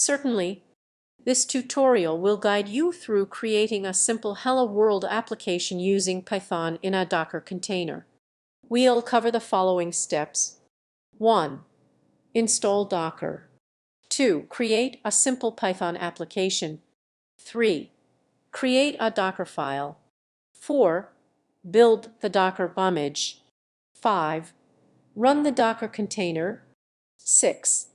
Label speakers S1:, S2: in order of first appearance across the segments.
S1: Certainly, this tutorial will guide you through creating a simple Hello World application using Python in a Docker container. We'll cover the following steps. 1. Install Docker. 2. Create a simple Python application. 3. Create a Dockerfile. 4. Build the Docker image. 5. Run the Docker container. 6.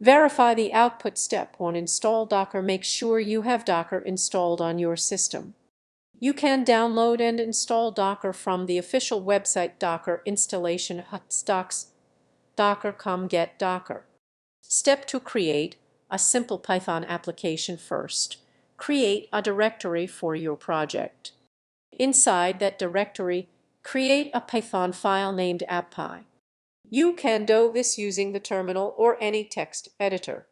S1: Verify the output. Step 1. Install Docker. Make sure you have Docker installed on your system. You can download and install Docker from the official website Docker installation docs docker.com get Docker. Step 2. Create a simple Python application. First, create a directory for your project. Inside that directory, create a Python file named app.py. You can do this using the terminal or any text editor.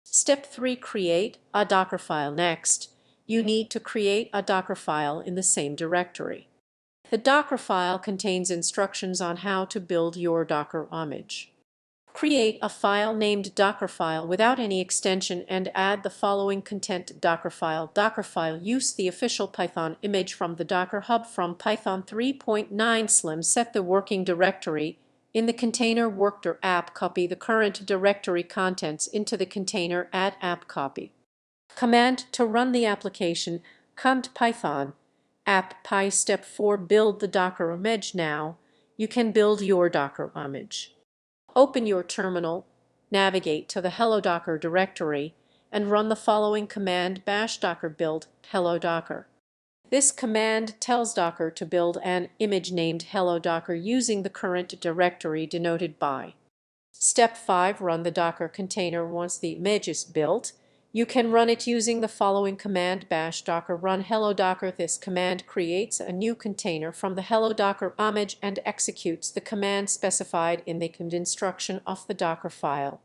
S1: Step 3. Create a Dockerfile. Next, you need to create a Dockerfile in the same directory. The Dockerfile contains instructions on how to build your Docker image. Create a file named Dockerfile without any extension and add the following content: Dockerfile. Dockerfile use the official Python image from the Docker Hub from Python 3.9 Slim. Set the working directory in the container worked or app. Copy the current directory contents into the container. Add app copy. Command to run the application: command Python app.py. Step 4. Build the Docker image. Now you can build your Docker image. Open your terminal, navigate to the Hello Docker directory, and run the following command: bash docker build hello docker. This command tells Docker to build an image named Hello Docker using the current directory denoted by. Step 5. Run the Docker container. Once the image is built, you can run it using the following command: bash docker run hello docker. This command creates a new container from the Hello Docker image and executes the command specified in the instruction of the Docker file.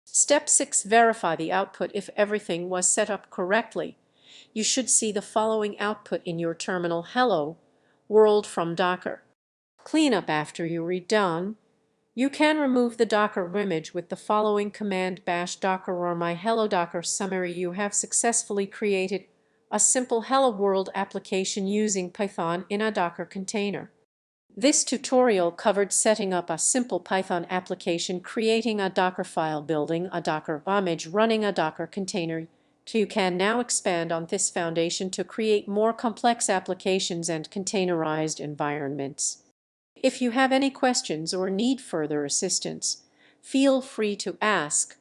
S1: Step 6. Verify the output. If everything was set up correctly, you should see the following output in your terminal: Hello World from Docker. Cleanup. After you're done, you can remove the Docker image with the following command: bash docker or my Hello Docker. Summary: you have successfully created a simple Hello World application using Python in a Docker container. This tutorial covered setting up a simple Python application, creating a Dockerfile, building a Docker image, running a Docker container. You can now expand on this foundation to create more complex applications and containerized environments. If you have any questions or need further assistance, feel free to ask.